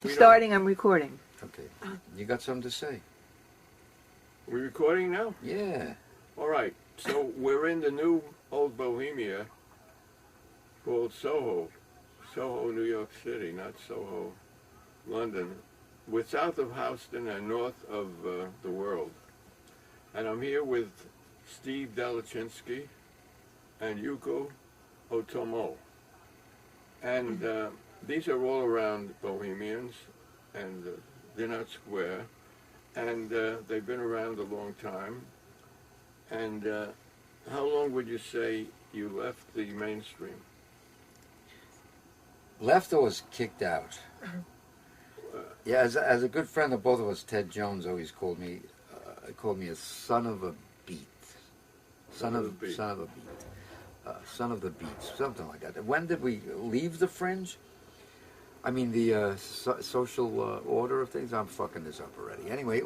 Starting, I'm recording. Okay. You got something to say? We're recording now? Yeah. All right. So we're in the new old Bohemia called Soho. Soho, New York City, not Soho, London. We're south of Houston and north of the world. And I'm here with Steve Dalachinsky and Yuko Otomo. And these are all around Bohemians, and they're not square. And they've been around a long time. And how long would you say you left the mainstream? Left or was kicked out? Yeah, as a good friend of both of us, Ted Jones always called me a son of a beat. Son of a beat. Son of the beats, something like that. When did we leave the fringe? I mean, the social order of things. I'm fucking this up already. Anyway,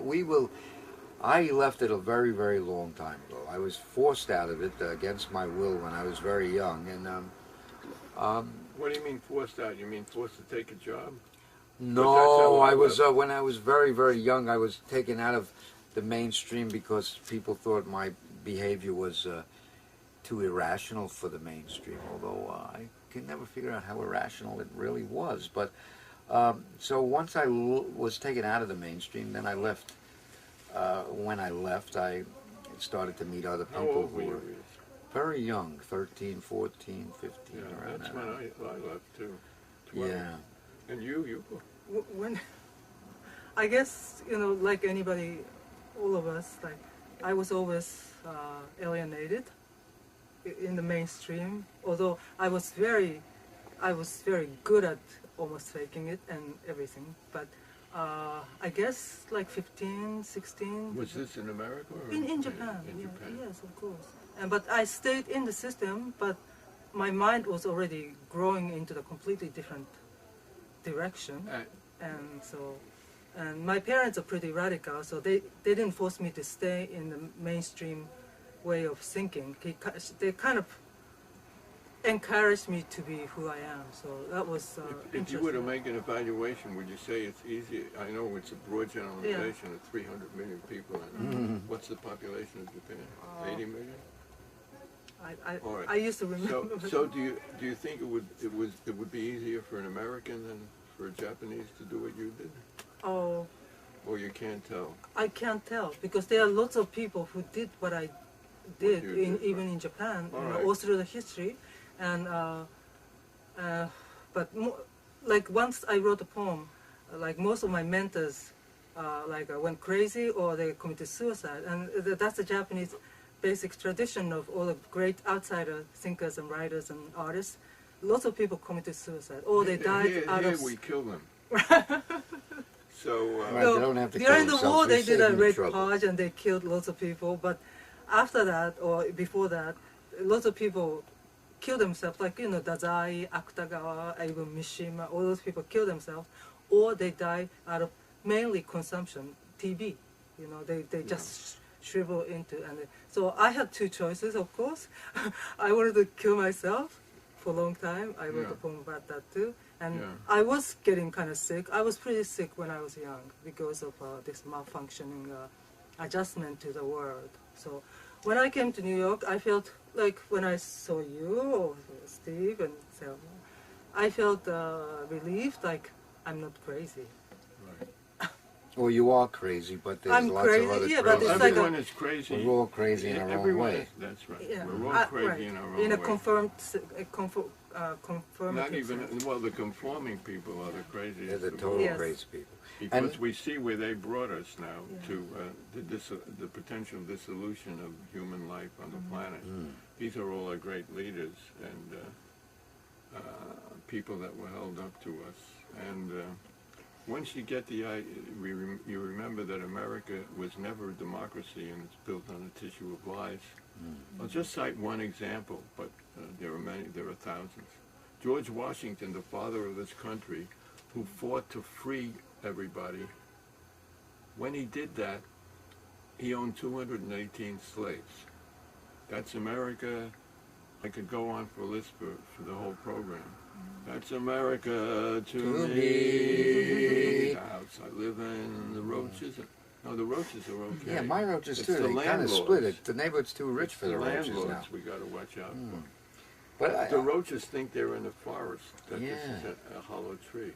I left it a very, very long time ago. I was forced out of it against my will when I was very young. And What do you mean forced out? You mean forced to take a job? no, I was when I was very, very young. I was taken out of the mainstream because people thought my behavior was too irrational for the mainstream. Although I can never figure out how irrational it really was. But so once I was taken out of the mainstream, then I left. When I left, I started to meet other people How old were who were you? very young, 13, 14, 15, Yeah, around that's that. when I left too. 12. Yeah. And you? When I guess, like anybody, all of us, like I was always alienated in the mainstream. Although I was very good at almost faking it and everything. But I guess like 15, 16. Was this in America or In Japan? In Yeah, Japan. yes, of course. But I stayed in the system, but my mind was already growing into the completely different direction. And my parents are pretty radical, so they didn't force me to stay in the mainstream way of thinking. They kind of encouraged me to be who I am. So that was If you were to make an evaluation, would you say it's easy? I know it's a broad generalization of 300 million people. And what's the population of Japan? 80 million? All right. I used to remember. So do you think it would be easier for an American than for a Japanese to do what you did? Oh, Or you can't tell? I can't tell because there are lots of people who did what I did, you did, even in Japan, All right. all through the history. And but like once I wrote a poem, like most of my mentors, went crazy or they committed suicide, and that's the Japanese basic tradition of all the great outsider thinkers and writers and artists. Lots of people committed suicide, or they died out here of. we kill them. So Right, they don't have to kill during the themselves. war, We they did save a them red trouble. purge and they killed lots of people. But after that, or before that, lots of people killed themselves, like Dazai, Akutagawa, even Mishima. All those people killed themselves, or they died out of mainly consumption, TB. They just shrivel into. And so I had two choices, of course. I wanted to kill myself for a long time. I wrote a poem about that too. And I was getting kind of sick. I was pretty sick when I was young because of this malfunctioning adjustment to the world. So when I came to New York, I felt like when I saw you or Steve and Selma, I felt relieved, like I'm not crazy. Well, you are crazy, but there's I'm lots crazy, of other yeah, but crazy it's like people. everyone is crazy. We're all crazy in our own way. That's right. Yeah, We're all crazy right. in our own In a way. conformative Not even sense. the conforming people are the craziest. They're the of total all. Yes. crazy people. Because we see where they brought us now to the potential dissolution of human life on the planet. These are all our great leaders and people that were held up to us. And once you get you remember that America was never a democracy and it's built on a tissue of lies. I'll just cite one example, but there are thousands. George Washington, the father of this country, who fought to free everybody, when he did that, he owned 218 slaves. That's America. I could go on for a list for the whole program. That's America to To me. me. The house I live in, the roaches. No, the roaches are okay. Yeah, my roaches It's too. the They kind of landlords. split it. The neighborhood's too rich for the roaches landlords now. we got to watch out for. But The roaches think they're in the forest, that this Yeah. is a hollow tree.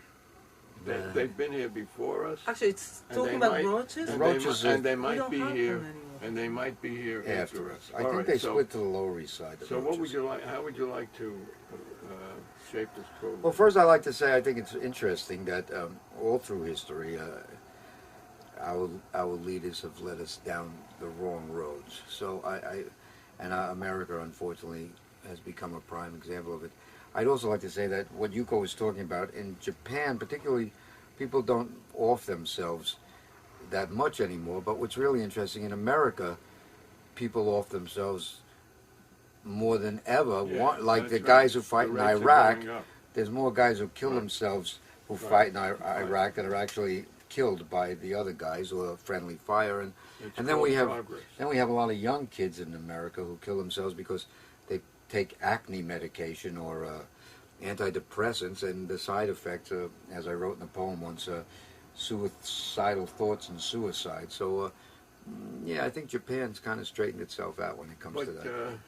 Uh, They've been here before us. Actually, it's And talking they about might- roaches. The And roaches they, are- and they We might don't be have here, them anymore. and they might be here after afterwards. us. I All think right, they so, split to the Lower East Side. The So what roaches. would you like? How would you like to shape this program? Well, first I'd like to say I think it's interesting that all through history, our leaders have led us down the wrong roads. So America, unfortunately, has become a prime example of it. I'd also like to say that what Yuko was talking about, in Japan particularly, people don't off themselves that much anymore. But what's really interesting, in America, people off themselves more than ever. Yeah, Like the that's guys right. who fight The in rates are Iraq, going up. there's more guys who kill Right. themselves who Right. fight in Iraq that are actually killed by the other guys or friendly fire. It's And then called we have progress. a lot of young kids in America who kill themselves because they take acne medication or antidepressants, and the side effects, as I wrote in a poem once, suicidal thoughts and suicide. So, yeah, I think Japan's kind of straightened itself out when it comes to that.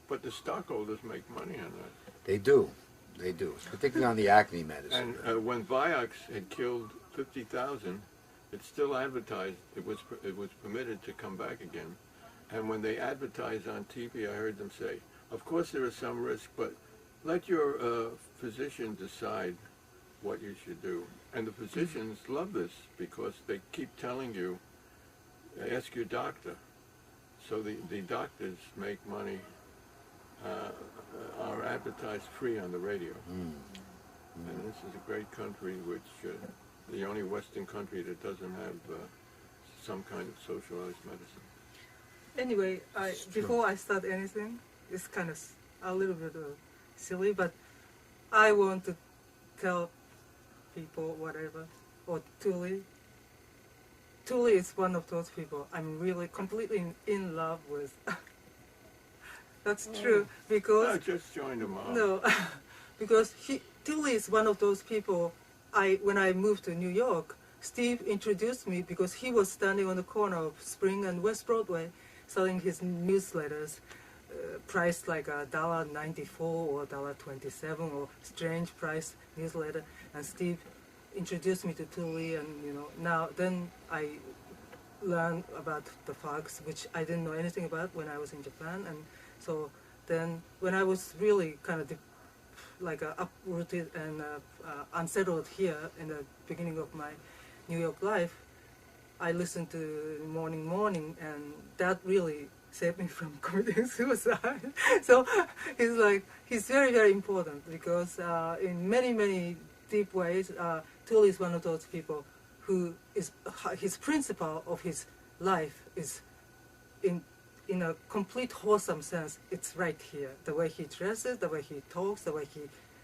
But the stockholders make money on that. They do, particularly on the acne medicine. And when Vioxx had killed 50,000, it's still advertised. It was permitted to come back again. And when they advertised on TV, I heard them say, "Of course there is some risk, but let your physician decide what you should do." And the physicians love this because they keep telling you, ask your doctor. So the doctors make money, are advertised free on the radio. And this is a great country, which the only Western country that doesn't have some kind of socialized medicine. Anyway, before I start anything, it's kind of a little bit silly, but I want to tell people whatever, or Tuli. Tuli is one of those people I'm really completely in love with. That's true, because I just joined them all. no, because Tuli is one of those people. When I moved to New York, Steve introduced me because he was standing on the corner of Spring and West Broadway, selling his newsletters, priced like $1.94 or $1.27 or strange price newsletter. And Steve introduced me to Tuli, and now then I learned about the fogs, which I didn't know anything about when I was in Japan. And so then when I was really kind of uprooted and unsettled here in the beginning of my New York life, I listened to Morning, and that really saved me from committing suicide. So he's very, very important because in many, many deep ways, Tuli is one of those people who is, his principle of his life is in a complete wholesome sense, it's right here. The way he dresses, the way he talks, the way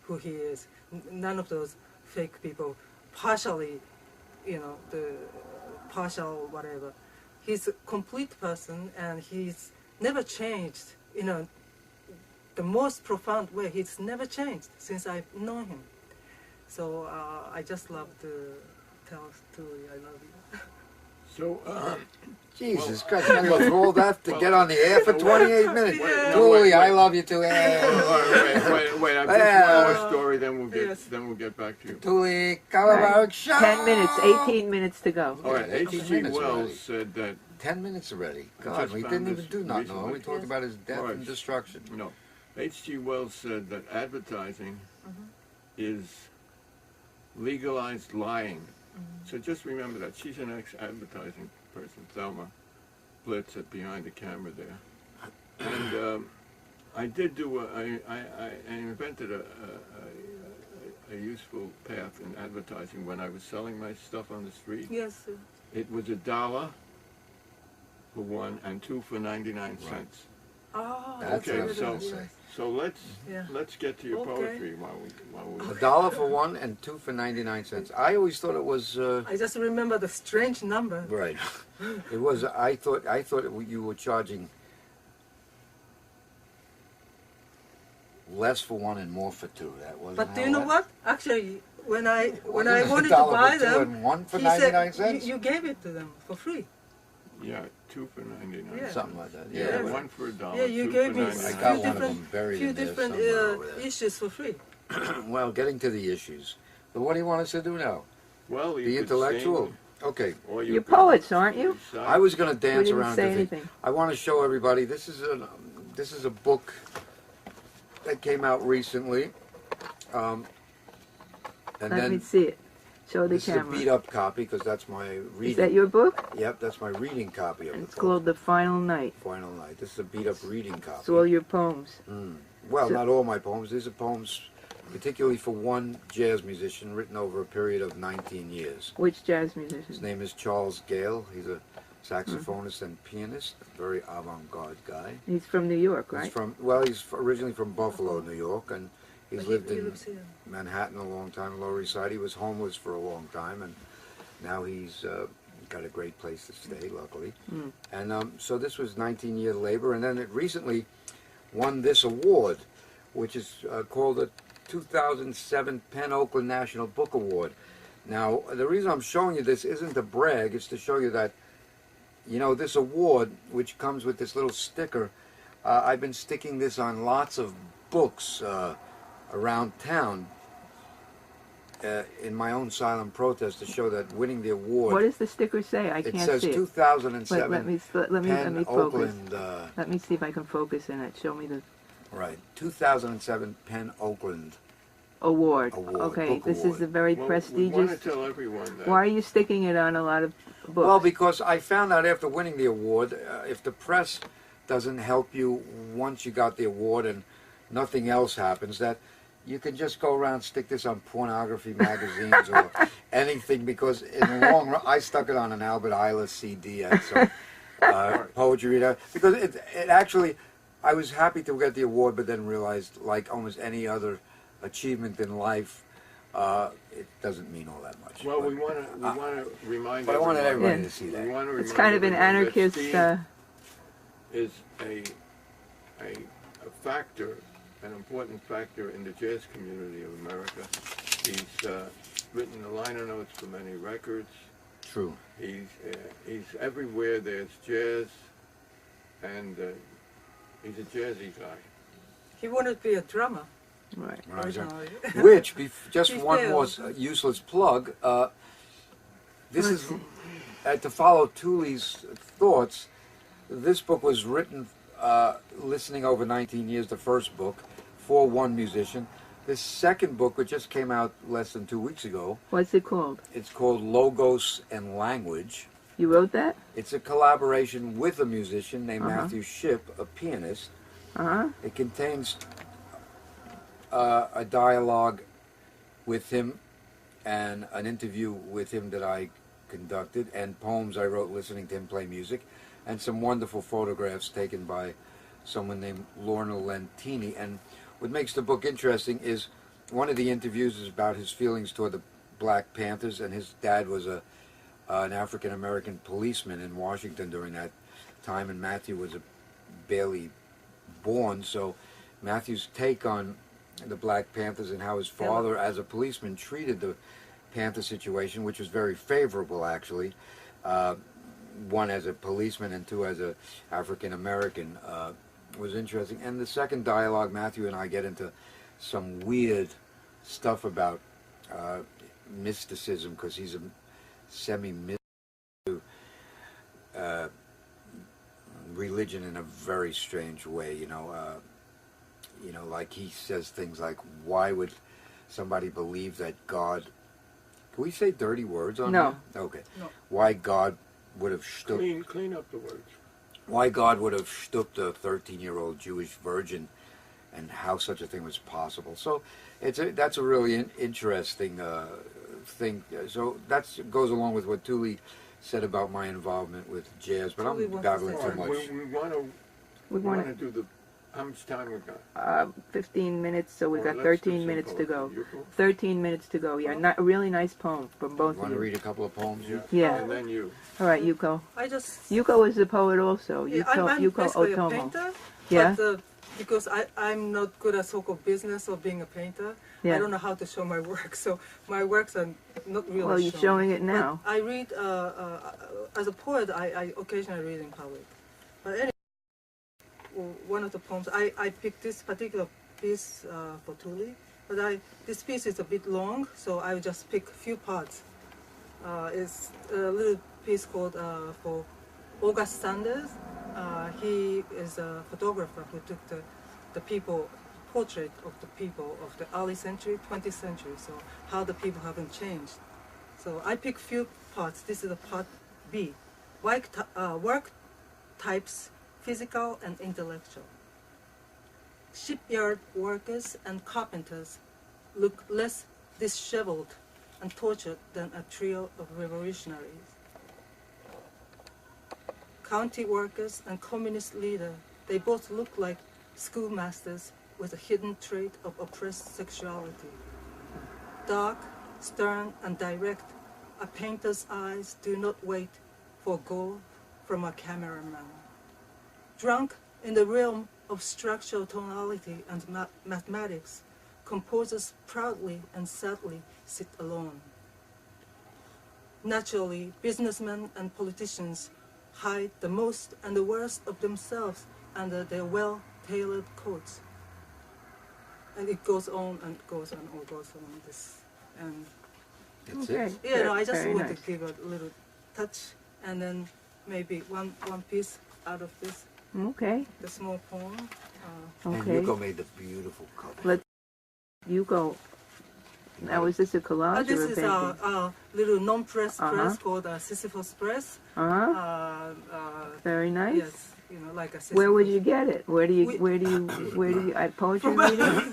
who he is. None of those fake people, partially, the partial whatever. He's a complete person, and he's never changed. The most profound way. He's never changed since I've known him. So I just love to tell Tuli I love you. So, Jesus Christ, you gotta go through all that to get on the air for 28 minutes. Yeah. Tuli, I love you too. wait, I just one more story, then we'll get back to you. Tuli Kupferberg show. 10 minutes, 18 minutes to go. All right, Okay, H.G. minutes Wells already. said that 10 minutes already. I God, just we found didn't even this do nothing. recently. We talked about his death Right. and destruction. No. H.G. Wells said that advertising is legalized lying. So just remember that. She's an ex-advertising person, Thelma Blitz, behind the camera there. And I did do I invented a useful path in advertising when I was selling my stuff on the street. Yes. It was $1 for one and 2 for 99 cents. Oh, That's Okay, what I was so- going to say. So let's Yeah. get to your Okay. poetry while we $1 for one and 2 for 99 cents. I always thought it was I just remember the strange number. right. It was. I thought you were charging less for one and more for two. That wasn't. But do how you know that- what? Actually, when I Wasn't it wanted a to dollar buy for two them, and one for he 99 said cents? you gave it to them for free. Yeah, 2 for 99. Yeah. Something like that. Yeah, Yeah. Yeah. 1 for a dollar. Yeah, you 2 gave for me 99. I few got one of different, them buried few in there different somewhere over there. issues for free. Well, getting to the issues. But what do you want us to do now? Well, you Be could intellectual? sing, Okay. or you You're could poets, aren't you? recite. I was going to We dance didn't around say to the anything. I want to show everybody this is a book that came out recently. And Let then me see it. Show the this is a camera. beat up copy because that's my reading. Is that your book? Yep, that's my reading copy of And the it's book. called The Final Night. Final Night. This is a beat up reading copy. It's all your poems. Well, So- not all my poems. These are poems particularly for one jazz musician written over a period of 19 years. Which jazz His musician? name is Charles Gale. He's a saxophonist and pianist, a very avant-garde guy. He's from New York, right? He's originally from Buffalo, New York, and he's But lived he in lives here. Manhattan a long time, Lower East Side. He was homeless for a long time, and now he's got a great place to stay, luckily. And so this was 19-year labor, and then it recently won this award, which is called the 2007 Penn Oakland National Book Award. Now, the reason I'm showing you this isn't to brag, it's to show you that, you know, this award, which comes with this little sticker, I've been sticking this on lots of books around town in my own silent protest to show that winning the award. What does the sticker say? I it can't says see it. 2007 Wait, let me Penn focus. Oakland. Let me see if I can focus in it. Show me the Right, 2007 Penn Oakland award. Award, Okay, book this award. is a very Well, we want prestigious. to tell everyone that. Why are you sticking it on a lot of books? Well, because I found out after winning the award, if the press doesn't help you once you got the award and nothing else happens, that you can just go around stick this on pornography magazines or anything. Because in the long run, I stuck it on an Albert Ayla CD at some poetry reader because it actually. I was happy to get the award, but then realized, like almost any other achievement in life, it doesn't mean all that much. Well, But- we want to remind But I wanted everybody Yeah. to see We that. want to It's remind kind of an everyone that anarchist. Steve is a factor, an important factor in the jazz community of America. He's written the liner notes for many records. True. He's everywhere there's jazz, and he's a jazzy guy. He wanted to be a drummer Right. Right. originally. Which, just He one more failed. useless plug, this is, to follow Tuli's thoughts, this book was written listening over 19 years, the first book, for one musician. This second book, which just came out less than 2 weeks ago, What's it called? it's called Logos and Language. You wrote that? It's a collaboration with a musician named Uh-huh. Matthew Shipp, a pianist. Uh-huh. It contains a dialogue with him and an interview with him that I conducted, and poems I wrote listening to him play music, and some wonderful photographs taken by someone named Lorna Lentini. And what makes the book interesting is one of the interviews is about his feelings toward the Black Panthers, and his dad was an African-American policeman in Washington during that time, and Matthew was barely born, so Matthew's take on the Black Panthers and how his father, as a policeman, treated the Panther situation, which was very favorable, actually. One as a policeman and two as a African American, was interesting. And the second dialogue, Matthew and I get into some weird stuff about mysticism, because he's a semi-mystic religion in a very strange way, you know, like he says things like, why would somebody believe that God, can we say dirty words on No. here? Okay. No. Why God would have stooped, Clean up the words. why God would have stooped a 13-year-old Jewish virgin, and how such a thing was possible. So that's a really interesting thing. So that goes along with what Tuli said about my involvement with jazz, but Tuli I'm wants babbling to too say much. We want to. We We want want to do the. How much time we got? 15 minutes, so we've Well, got let's do 13 some minutes to go. poetry. Yuko? 13 minutes to go. Yeah, not a really nice poem from both Want of to you. read a couple of poems? Yeah. Yeah. And then you. All right, Yuko. I just Yuko is a poet also. yeah, Yuko I'm Yuko basically a Otomo. painter, Yeah. but because I'm not good at so-called business or being a painter. Yeah. I don't know how to show my work, so my works are not really Well, you're shown. showing it now. But I read, as a poet, I occasionally read in public. But anyway, one of the poems, I picked this particular piece for Tuli, but this piece is a bit long, so I will just pick a few parts. It's a little piece called for August Sanders. He is a photographer who took the portrait of the people of the early century, 20th century, so how the people haven't changed. So I pick few parts. This is the part B. Work types, physical and intellectual. Shipyard workers and carpenters look less disheveled and tortured than a trio of revolutionaries. County workers and communist leader, they both look like schoolmasters with a hidden trait of oppressed sexuality. Dark, stern, and direct, a painter's eyes do not wait for gold from a cameraman. Drunk in the realm of structural tonality and mathematics, composers proudly and sadly sit alone. Naturally, businessmen and politicians hide the most and the worst of themselves under their well-tailored coats. And it goes on and goes on and goes on this. And That's Okay. it. yeah, no, I just Very want nice. to give a little touch, and then maybe one piece out of this, Okay. the small poem. And Okay. Yuko made the beautiful cover. Let's. Yuko. Now, is this a collage This or a is painting? a little non-press Uh-huh. press called Sisyphus Press. Uh-huh. Very nice. Yes, like a Sisyphus. Where would you get it? Where do you at poetry reading?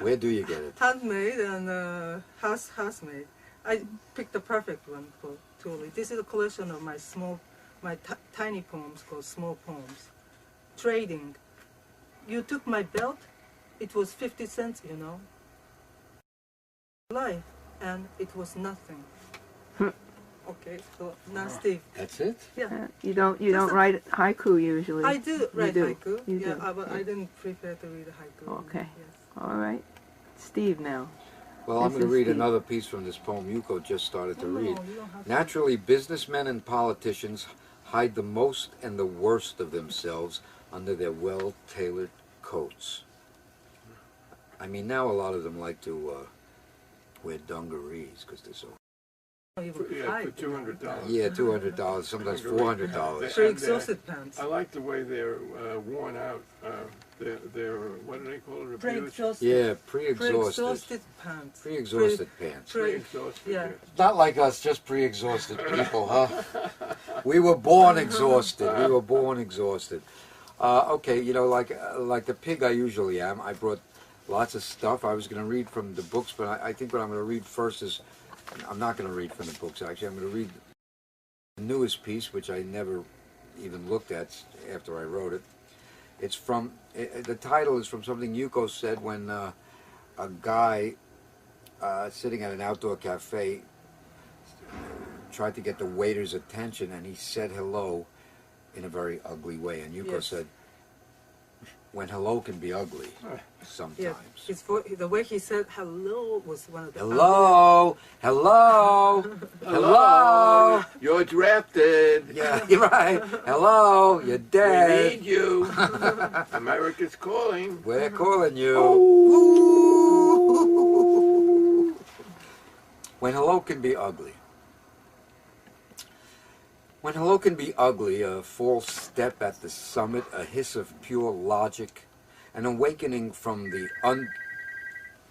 Where do you get it? Handmade and house-made. I picked the perfect one for Tuli. This is a collection of my tiny poems called Small Poems. Trading. You took my belt. It was 50 cents, Life, and it was nothing. Okay, so now Steve. That's it? Yeah, You don't write haiku usually. I do write do. haiku. You yeah, do. but I didn't prepare to read haiku. Okay. Yes. All right. Steve now. Well, I'm This going to is read Steve. another piece from this poem Yuko just started to Oh, no, read. you don't have to. Naturally, businessmen and politicians hide the most and the worst of themselves under their well-tailored coats. I mean, now a lot of them like to wear dungarees because they're so... Even Yeah, for hide. $200. Yeah, $200, sometimes $400. For exhausted pants. I like the way they're worn out. They're what do they call it? Abused? Pre-exhausted. Yeah, Pre-exhausted pre-exhausted. pants. Pre-exhausted pants. Pre-exhausted. Yeah. Not like us, just pre-exhausted people, huh? We were born exhausted. We were born exhausted. Okay, like the pig I usually am, I brought lots of stuff. I was going to read from the books, but I think what I'm going to read first is, I'm not going to read from the books, actually. I'm going to read the newest piece, which I never even looked at after I wrote it. It's from, the title is from something Yuko said when a guy sitting at an outdoor cafe tried to get the waiter's attention, and he said hello in a very ugly way. And Yuko Yes. said, when hello can be ugly sometimes. Yeah. The way he said hello was one of the Hello, hello, hello. You're drafted. Yeah, you're right. Hello, you're We dead. need you. America's calling. We're calling you. When hello can be ugly. When hello can be ugly, a false step at the summit, a hiss of pure logic, an awakening from the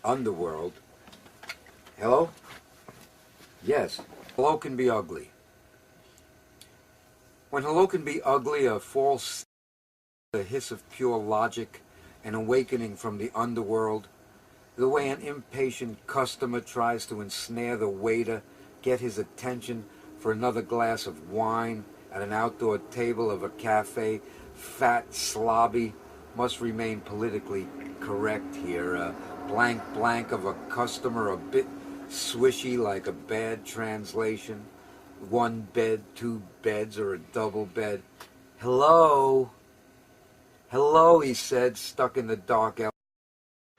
underworld. Hello? Yes, hello can be ugly. When hello can be ugly, a false step, a hiss of pure logic, an awakening from the underworld, the way an impatient customer tries to ensnare the waiter, get his attention for another glass of wine at an outdoor table of a cafe, fat, slobby, must remain politically correct here. Blank blank of a customer, a bit swishy like a bad translation. One bed, two beds, or a double bed. Hello? Hello, he said, stuck in the dark alley,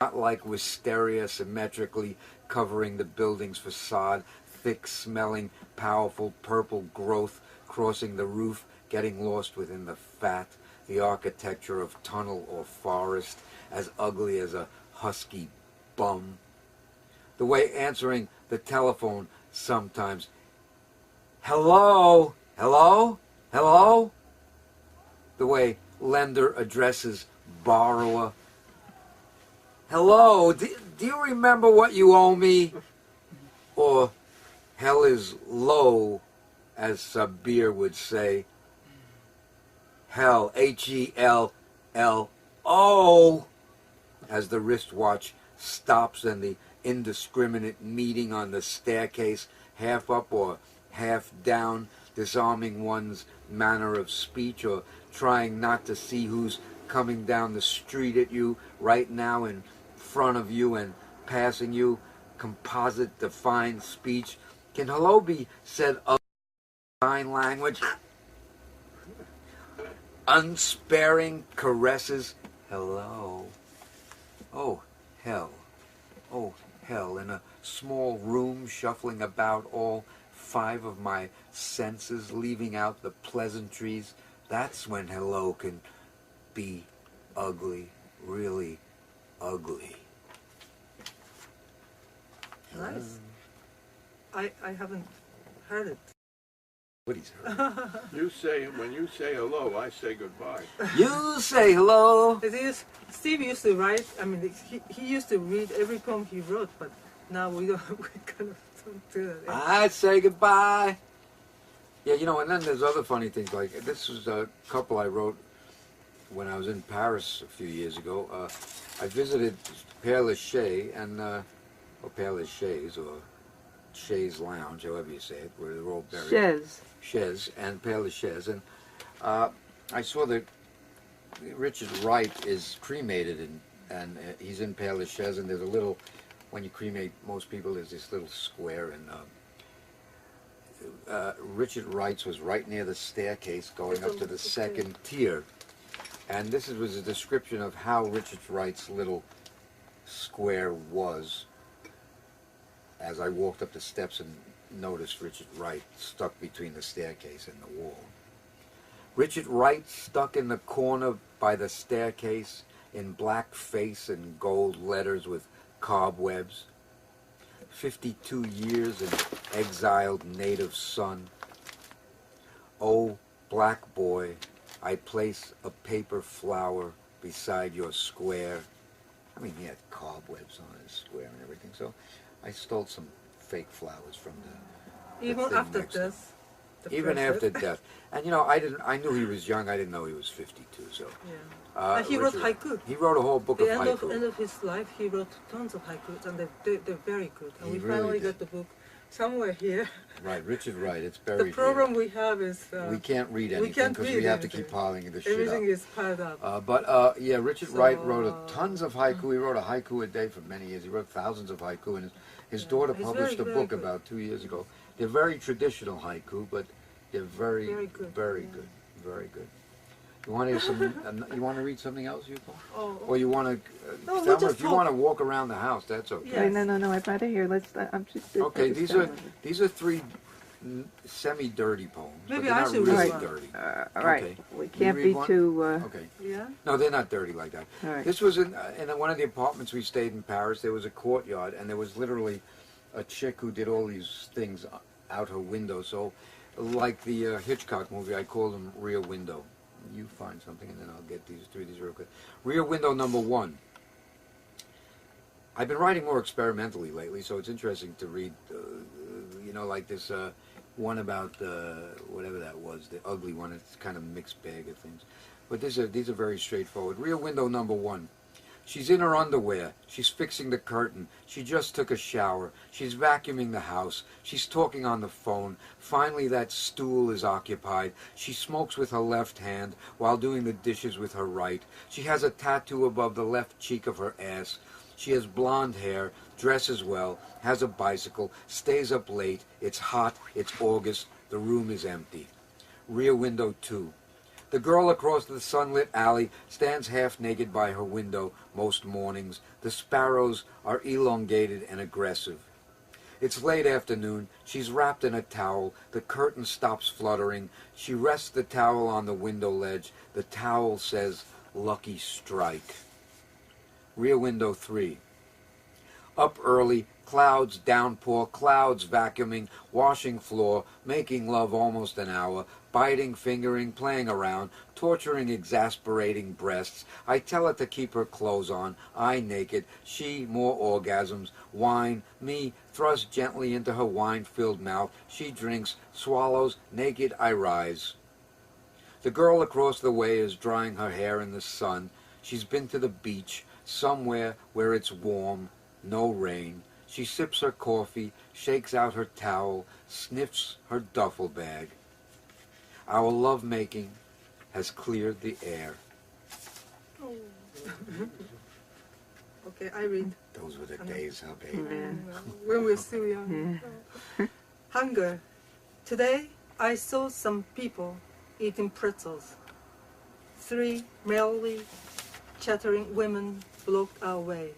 not like wisteria symmetrically covering the building's facade, thick-smelling, powerful purple growth crossing the roof, getting lost within the fat, the architecture of tunnel or forest, as ugly as a husky bum. The way answering the telephone sometimes, hello, hello, hello? The way lender addresses borrower, hello, do you remember what you owe me? Or hell is low, as Sabir would say. Hell, Hello, as the wristwatch stops and the indiscriminate meeting on the staircase, half up or half down, disarming one's manner of speech or trying not to see who's coming down the street at you right now in front of you and passing you, composite defined speech. Can hello be said of sign language? Unsparing caresses, hello. Oh, hell. Oh, hell. In a small room, shuffling about all 5 of my senses, leaving out the pleasantries, that's when hello can be ugly, really ugly. Nice. I haven't heard it. What he's heard. When you say hello, I say goodbye. You say hello. It is, Steve used to write, I mean, he used to read every poem he wrote, but now we don't, we kind of don't do that. I say goodbye. Yeah, you know, and then there's other funny things, like this was a couple I wrote when I was in Paris a few years ago. I visited Père Lachaise and, or Père Lachaise, or Chaise Lounge, however you say it, where they're all buried. Chaise and Père Lachaise. And I saw that Richard Wright is cremated, and he's in Père Lachaise, and there's a little, when you cremate most people, there's this little square, and Richard Wright's was right near the staircase going up to the second tier. And this was a description of how Richard Wright's little square was, as I walked up the steps and noticed Richard Wright stuck between the staircase and the wall. Richard Wright stuck in the corner by the staircase in black face and gold letters with cobwebs. 52 years in exiled native son. Oh, black boy, I place a paper flower beside your square. I mean, he had cobwebs on his square and everything, so I stole some fake flowers from the Even thing after next to death. even after death. And you know, I knew he was young. I didn't know he was 52. So And he wrote haiku. He wrote a whole book of The haiku. end of his life, he wrote tons of haikus, and they're very good. And He we really finally did. got the book somewhere here. Right, Richard Wright. It's buried The problem here. we have is We can't read anything can't because read we have to anything. keep piling the shit everything up. is piled up. But yeah, Richard Wright So, wrote tons of haiku. He wrote a haiku a day for many years. He wrote thousands of haiku, and his daughter He's published very, a very book good. about 2 years ago. They're very traditional haiku, but they're very, Very good, very yeah. good, very good. You want to hear some? You want to read something else, Yuko? Oh, Or you want to? No, we'll Thelma, just if you talk. want to walk around the house, that's okay. Yeah. Wait, no, I'd rather hear. I'm just. Okay, just these are 3 semi-dirty poems, Maybe but they're I not should really read one. dirty. all right. Okay. We You can't read be one? too. Okay. yeah. No, they're not dirty like that. All right. This was in one of the apartments we stayed in Paris. There was a courtyard, and there was literally a chick who did all these things out her window. So, like the Hitchcock movie, I called them Rear Window. You find something, and then I'll get through these real quick. Rear Window number 1. I've been writing more experimentally lately, so it's interesting to read, you know, like this one about whatever that was, the ugly one. It's kind of mixed bag of things. But these are very straightforward. Rear Window number 1. She's in her underwear. She's fixing the curtain. She just took a shower. She's vacuuming the house. She's talking on the phone. Finally, that stool is occupied. She smokes with her left hand while doing the dishes with her right. She has a tattoo above the left cheek of her ass. She has blonde hair, dresses well, has a bicycle, stays up late. It's hot. It's August. The room is empty. Rear Window 2. The girl across the sunlit alley stands half naked by her window most mornings. The sparrows are elongated and aggressive. It's late afternoon. She's wrapped in a towel. The curtain stops fluttering. She rests the towel on the window ledge. The towel says, "Lucky strike." Rear window 3. Up early, clouds, downpour, clouds vacuuming, washing floor, making love almost an hour, biting, fingering, playing around, torturing, exasperating breasts. I tell her to keep her clothes on, I naked, she more orgasms, wine, me thrust gently into her wine-filled mouth, she drinks, swallows, naked I rise. The girl across the way is drying her hair in the sun. She's been to the beach, somewhere where it's warm, no rain. She sips her coffee, shakes out her towel, sniffs her duffel bag. Our lovemaking has cleared the air. Oh. Okay, I read. Those were the days, huh, baby? Yeah. When we're still young. Yeah. Hunger. Today, I saw some people eating pretzels. 3 merrily chattering women blocked our way.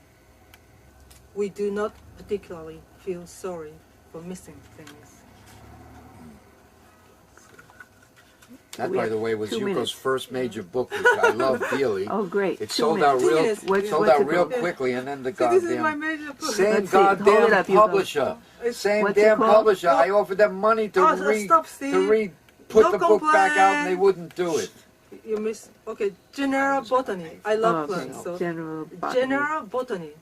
We do not particularly feel sorry for missing things. That, We by have the way, was 2 Yuko's minutes. first major book, which I love dearly. Oh, great. It 2 sold out minutes. 2 real, minutes. What's- sold what's out it real called? quickly, and then the So this is my goddamn major book. same Let's see. Hold it goddamn up, Yuko. publisher, same What's it damn called? publisher. I offered them money to Stop, Steve. put No the book back out, and complaint. they wouldn't do it. You miss. Okay, general botany. I love Oh, okay. plants. So General botany. general botany.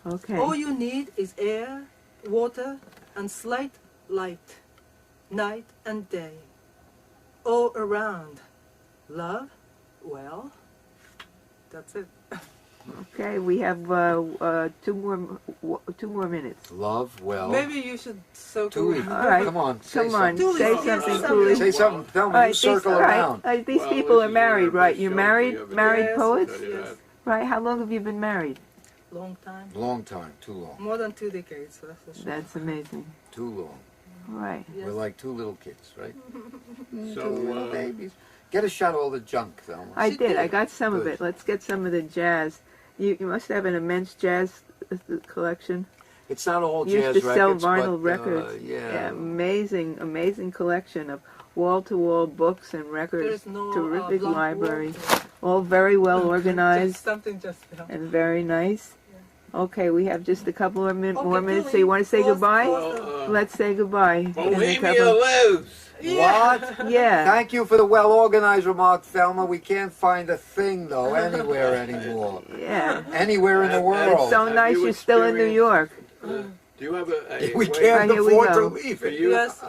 Okay. All you need is air, water, and slight light, night and day. All around. Love? Well, that's it. Okay, we have 2 more minutes. Love, well, Maybe you should so Tuli, All right. come on, say Come on, something. Tuli, say say something, something. Tuli. Say something. Tell All me. right, You circle all right, around. these Well, people this are is married, one of right? the You're shows married? we have Married Yes, poets? Tell you Yes. that. Right, how long have you been married? Long time. Long time, too long, More than 2 decades, that's for sure. That's amazing. too long. All right. Yes. We're like 2 little kids, right? So, 2 little babies. Get a shot of all the junk, Thelma. I She did. I did. got some of Good. it. Let's get some of the jazz. You must have an immense jazz collection. It's not all You jazz used to sell records, vinyl but, records. yeah. Amazing collection of wall-to-wall books and There records. is no Terrific blank library. wall. All very well Just organized something just fell. and very nice. Okay, we have just a couple of more minutes. So Tuli, you want to say close- goodbye? close Well, Let's say goodbye. in a Bohemia couple- lives! What? Yeah. Thank you for the well-organized remark, Thelma. We can't find a thing, though, anywhere anymore. Yeah. Anywhere in the It's world. It's so Have nice you you're still in New experienced- York. Do you have a We way- can't Here we afford go. to leave For it. you, Yes.